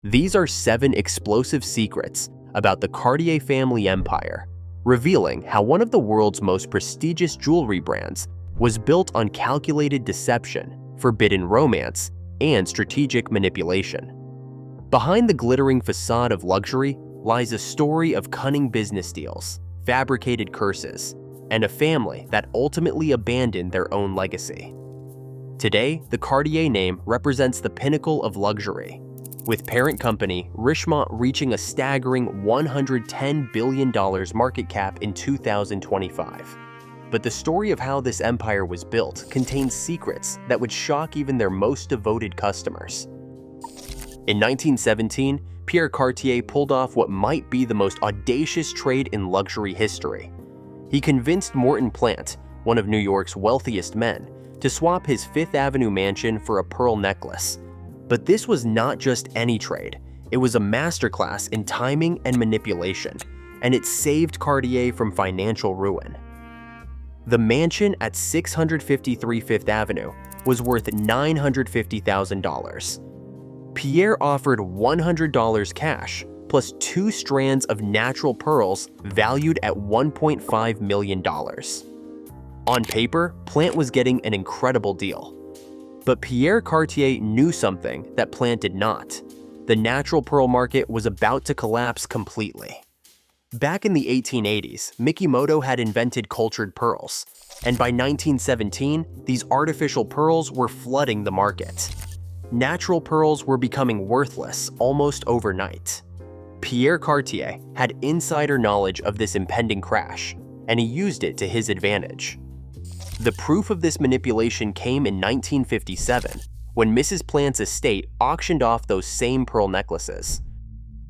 These are 7 explosive secrets about the Cartier family empire, revealing how one of the world's most prestigious jewelry brands was built on calculated deception, forbidden romance, and strategic manipulation. Behind the glittering facade of luxury lies a story of cunning business deals, fabricated curses, and a family that ultimately abandoned their own legacy. Today, the Cartier name represents the pinnacle of luxury, with parent company Richemont reaching a staggering $110 billion market cap in 2025. But the story of how this empire was built contains secrets that would shock even their most devoted customers. In 1917, Pierre Cartier pulled off what might be the most audacious trade in luxury history. He convinced Morton Plant, one of New York's wealthiest men, to swap his Fifth Avenue mansion for a pearl necklace. But this was not just any trade. It was a masterclass in timing and manipulation, and it saved Cartier from financial ruin. The mansion at 653 Fifth Avenue was worth $950,000. Pierre offered $100 cash, plus 2 strands of natural pearls valued at $1.5 million. On paper, Plant was getting an incredible deal. But Pierre Cartier knew something that Plant did not. The natural pearl market was about to collapse completely. Back in the 1880s, Mikimoto had invented cultured pearls, and by 1917, these artificial pearls were flooding the market. Natural pearls were becoming worthless almost overnight. Pierre Cartier had insider knowledge of this impending crash, and he used it to his advantage. The proof of this manipulation came in 1957, when Mrs. Plant's estate auctioned off those same pearl necklaces.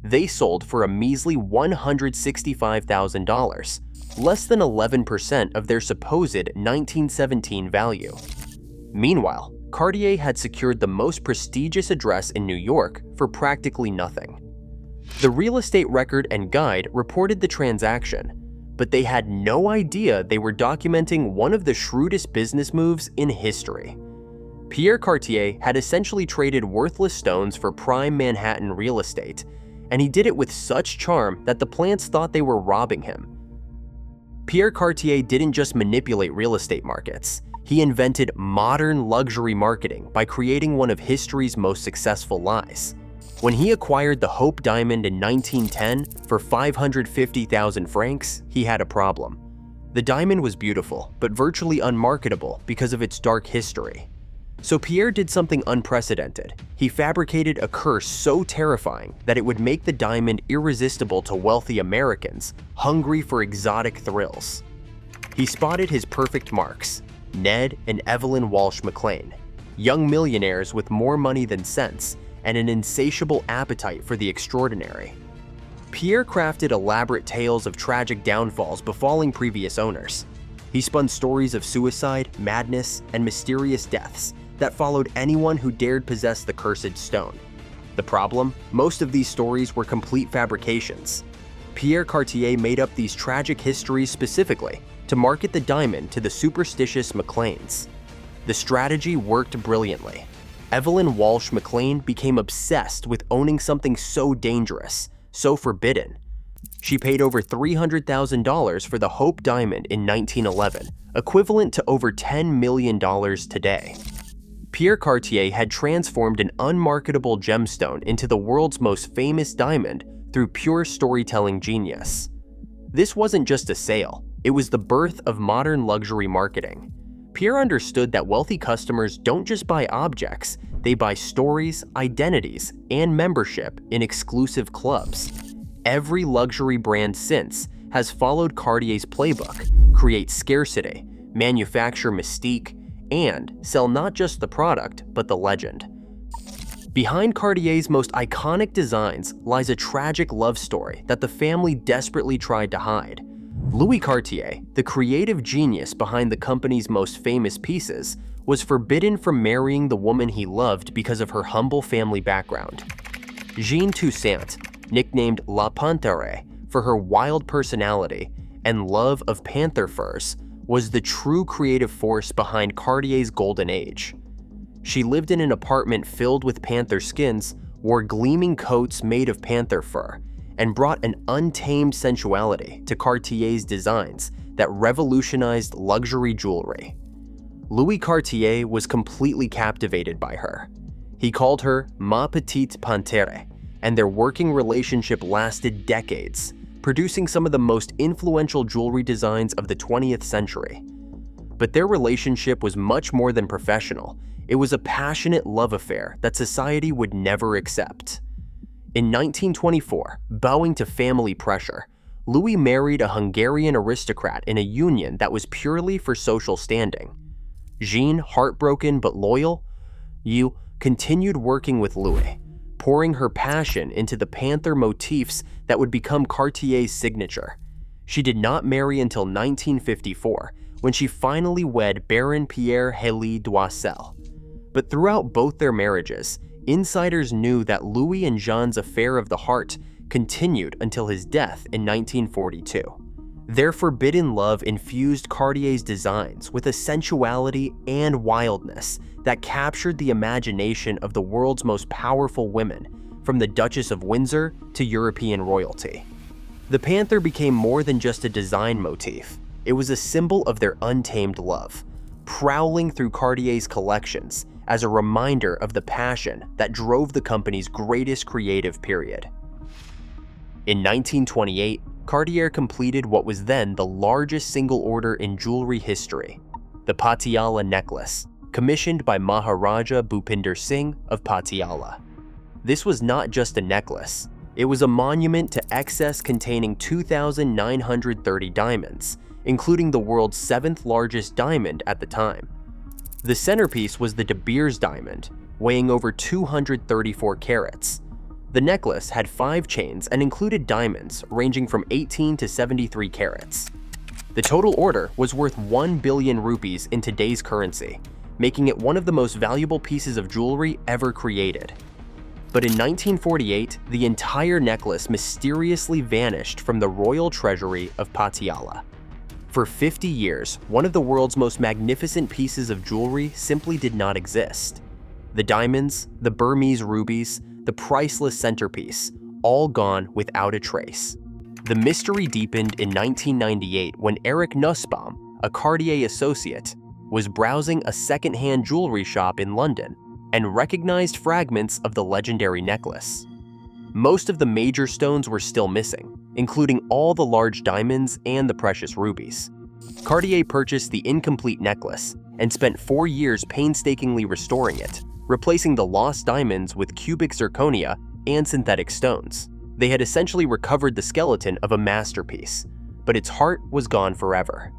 They sold for a measly $165,000, less than 11% of their supposed 1917 value. Meanwhile, Cartier had secured the most prestigious address in New York for practically nothing. The real estate record and guide reported the transaction, but they had no idea they were documenting one of the shrewdest business moves in history. Pierre Cartier had essentially traded worthless stones for prime Manhattan real estate, and he did it with such charm that the Plants thought they were robbing him. Pierre Cartier didn't just manipulate real estate markets. He invented modern luxury marketing by creating one of history's most successful lies. When he acquired the Hope Diamond in 1910 for 550,000 francs, he had a problem. The diamond was beautiful, but virtually unmarketable because of its dark history. So Pierre did something unprecedented. He fabricated a curse so terrifying that it would make the diamond irresistible to wealthy Americans hungry for exotic thrills. He spotted his perfect marks: Ned and Evelyn Walsh McLean, young millionaires with more money than sense and an insatiable appetite for the extraordinary. Pierre crafted elaborate tales of tragic downfalls befalling previous owners. He spun stories of suicide, madness, and mysterious deaths that followed anyone who dared possess the cursed stone. The problem? Most of these stories were complete fabrications. Pierre Cartier made up these tragic histories specifically to market the diamond to the superstitious McLeans. The strategy worked brilliantly. Evelyn Walsh McLean became obsessed with owning something so dangerous, so forbidden. She paid over $300,000 for the Hope Diamond in 1911, equivalent to over $10 million today. Pierre Cartier had transformed an unmarketable gemstone into the world's most famous diamond through pure storytelling genius. This wasn't just a sale, it was the birth of modern luxury marketing. Pierre understood that wealthy customers don't just buy objects, they buy stories, identities, and membership in exclusive clubs. Every luxury brand since has followed Cartier's playbook: create scarcity, manufacture mystique, and sell not just the product, but the legend. Behind Cartier's most iconic designs lies a tragic love story that the family desperately tried to hide. Louis Cartier, the creative genius behind the company's most famous pieces, was forbidden from marrying the woman he loved because of her humble family background. Jean Toussaint, nicknamed La Panthère for her wild personality and love of panther furs, was the true creative force behind Cartier's golden age. She lived in an apartment filled with panther skins wore gleaming coats made of panther fur, and brought an untamed sensuality to Cartier's designs that revolutionized luxury jewelry. Louis Cartier was completely captivated by her. He called her Ma Petite Panthère, and their working relationship lasted decades, producing some of the most influential jewelry designs of the 20th century. But their relationship was much more than professional. It was a passionate love affair that society would never accept. In 1924, bowing to family pressure, Louis married a Hungarian aristocrat in a union that was purely for social standing. Jean, heartbroken but loyal, continued working with Louis, pouring her passion into the panther motifs that would become Cartier's signature. She did not marry until 1954, when she finally wed Baron Pierre Cartier d'Oisel. But throughout both their marriages, insiders knew that Louis and Jean's affair of the heart continued until his death in 1942. Their forbidden love infused Cartier's designs with a sensuality and wildness that captured the imagination of the world's most powerful women, from the Duchess of Windsor to European royalty. The panther became more than just a design motif. It was a symbol of their untamed love, prowling through Cartier's collections as a reminder of the passion that drove the company's greatest creative period. In 1928, Cartier completed what was then the largest single order in jewelry history, the Patiala necklace, commissioned by Maharaja Bhupinder Singh of Patiala. This was not just a necklace, it was a monument to excess containing 2,930 diamonds, including the world's 7th largest diamond at the time. The centerpiece was the De Beers diamond, weighing over 234 carats. The necklace had 5 chains and included diamonds ranging from 18 to 73 carats. The total order was worth 1 billion rupees in today's currency, making it one of the most valuable pieces of jewelry ever created. But in 1948, the entire necklace mysteriously vanished from the royal treasury of Patiala. For 50 years, one of the world's most magnificent pieces of jewelry simply did not exist. The diamonds, the Burmese rubies, the priceless centerpiece, all gone without a trace. The mystery deepened in 1998 when Eric Nussbaum, a Cartier associate, was browsing a second-hand jewelry shop in London and recognized fragments of the legendary necklace. Most of the major stones were still missing, including all the large diamonds and the precious rubies. Cartier purchased the incomplete necklace and spent 4 years painstakingly restoring it, replacing the lost diamonds with cubic zirconia and synthetic stones. They had essentially recovered the skeleton of a masterpiece, but its heart was gone forever.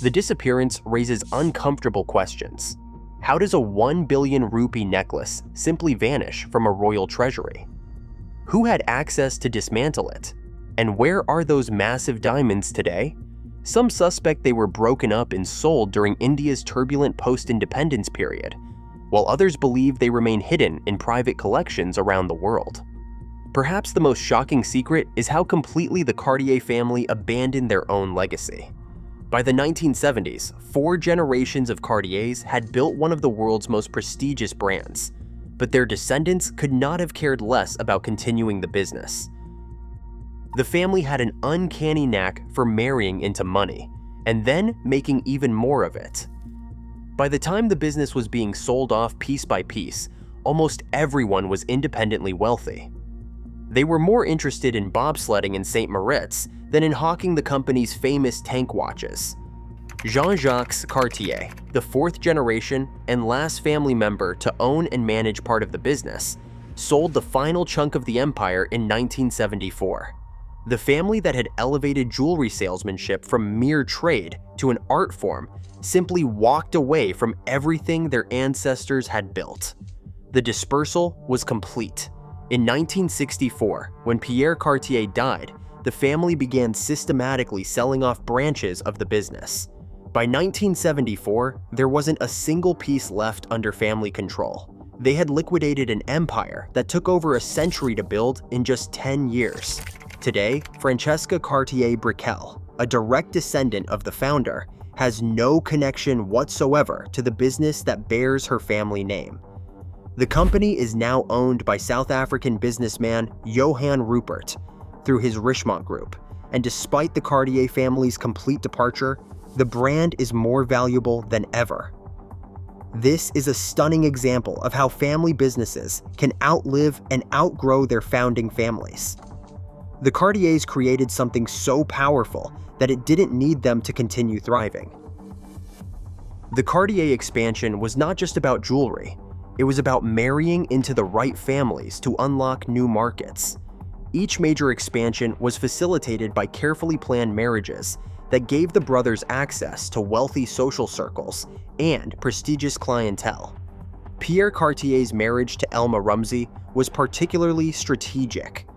The disappearance raises uncomfortable questions. How does a 1 billion rupee necklace simply vanish from a royal treasury? Who had access to dismantle it? And where are those massive diamonds today? Some suspect they were broken up and sold during India's turbulent post-independence period, while others believe they remain hidden in private collections around the world. Perhaps the most shocking secret is how completely the Cartier family abandoned their own legacy. By the 1970s, 4 generations of Cartiers had built one of the world's most prestigious brands, but their descendants could not have cared less about continuing the business. The family had an uncanny knack for marrying into money, and then making even more of it. By the time the business was being sold off piece by piece, almost everyone was independently wealthy. They were more interested in bobsledding in St. Moritz than in hawking the company's famous tank watches. Jean-Jacques Cartier, the 4th generation and last family member to own and manage part of the business, sold the final chunk of the empire in 1974. The family that had elevated jewelry salesmanship from mere trade to an art form simply walked away from everything their ancestors had built. The dispersal was complete. In 1964, when Pierre Cartier died, the family began systematically selling off branches of the business. By 1974, there wasn't a single piece left under family control. They had liquidated an empire that took over a century to build in just 10 years. Today, Francesca Cartier-Brickell, a direct descendant of the founder, has no connection whatsoever to the business that bears her family name. The company is now owned by South African businessman Johann Rupert through his Richemont Group, and despite the Cartier family's complete departure, the brand is more valuable than ever. This is a stunning example of how family businesses can outlive and outgrow their founding families. The Cartiers created something so powerful that it didn't need them to continue thriving. The Cartier expansion was not just about jewelry. It was about marrying into the right families to unlock new markets. Each major expansion was facilitated by carefully planned marriages that gave the brothers access to wealthy social circles and prestigious clientele. Pierre Cartier's marriage to Elma Rumsey was particularly strategic.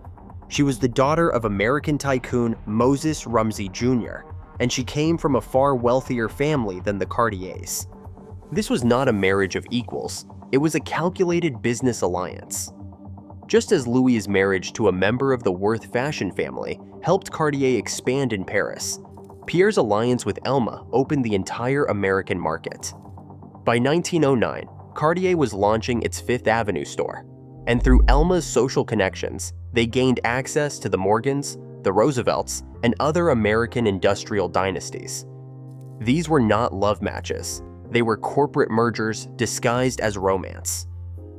She was the daughter of American tycoon Moses Rumsey Jr., and she came from a far wealthier family than the Cartiers. This was not a marriage of equals. It was a calculated business alliance. Just as Louis's marriage to a member of the Worth fashion family helped Cartier expand in Paris, Pierre's alliance with Elma opened the entire American market. By 1909, Cartier was launching its Fifth Avenue store, and through Elma's social connections, they gained access to the Morgans, the Roosevelts, and other American industrial dynasties. These were not love matches. They were corporate mergers disguised as romance.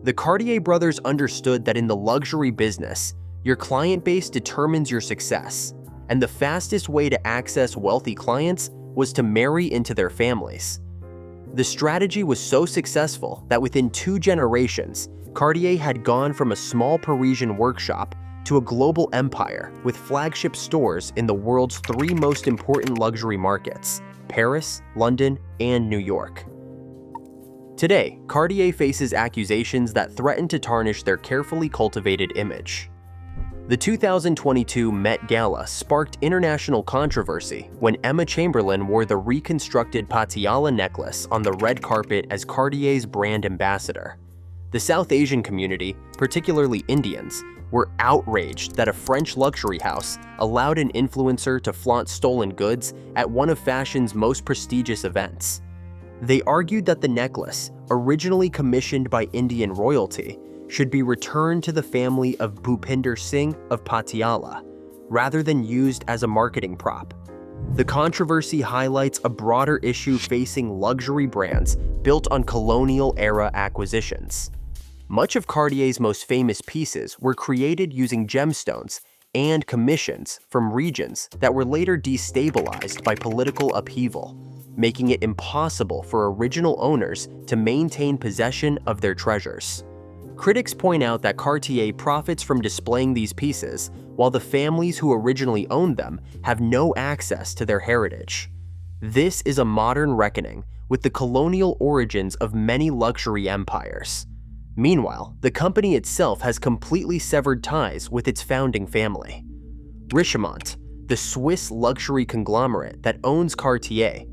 The Cartier brothers understood that in the luxury business, your client base determines your success, and the fastest way to access wealthy clients was to marry into their families. The strategy was so successful that within 2 generations, Cartier had gone from a small Parisian workshop to a global empire with flagship stores in the world's 3 most important luxury markets: Paris, London, and New York. Today, Cartier faces accusations that threaten to tarnish their carefully cultivated image. The 2022 Met Gala sparked international controversy when Emma Chamberlain wore the reconstructed Patiala necklace on the red carpet as Cartier's brand ambassador. The South Asian community, particularly Indians, were outraged that a French luxury house allowed an influencer to flaunt stolen goods at one of fashion's most prestigious events. They argued that the necklace, originally commissioned by Indian royalty, should be returned to the family of Bhupinder Singh of Patiala, rather than used as a marketing prop. The controversy highlights a broader issue facing luxury brands built on colonial-era acquisitions. Much of Cartier's most famous pieces were created using gemstones and commissions from regions that were later destabilized by political upheaval, making it impossible for original owners to maintain possession of their treasures. Critics point out that Cartier profits from displaying these pieces, while the families who originally owned them have no access to their heritage. This is a modern reckoning with the colonial origins of many luxury empires. Meanwhile, the company itself has completely severed ties with its founding family. Richemont, the Swiss luxury conglomerate that owns Cartier,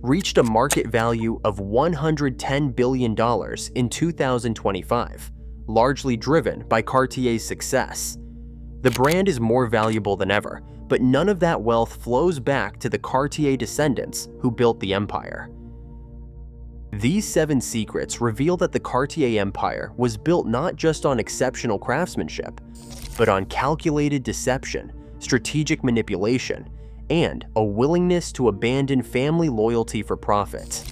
reached a market value of $110 billion in 2025, largely driven by Cartier's success. The brand is more valuable than ever, but none of that wealth flows back to the Cartier descendants who built the empire. These 7 secrets reveal that the Cartier empire was built not just on exceptional craftsmanship, but on calculated deception, strategic manipulation, and a willingness to abandon family loyalty for profit.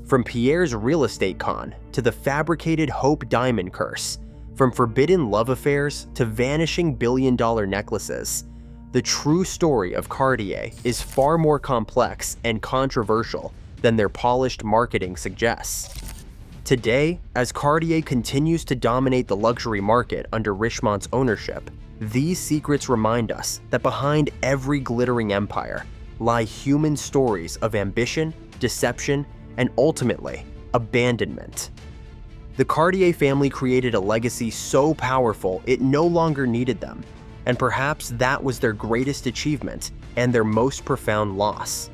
From Pierre's real estate con to the fabricated Hope diamond curse, from forbidden love affairs to vanishing billion-dollar necklaces, the true story of Cartier is far more complex and controversial than their polished marketing suggests. Today, as Cartier continues to dominate the luxury market under Richemont's ownership, these secrets remind us that behind every glittering empire lie human stories of ambition, deception, and ultimately, abandonment. The Cartier family created a legacy so powerful it no longer needed them, and perhaps that was their greatest achievement and their most profound loss.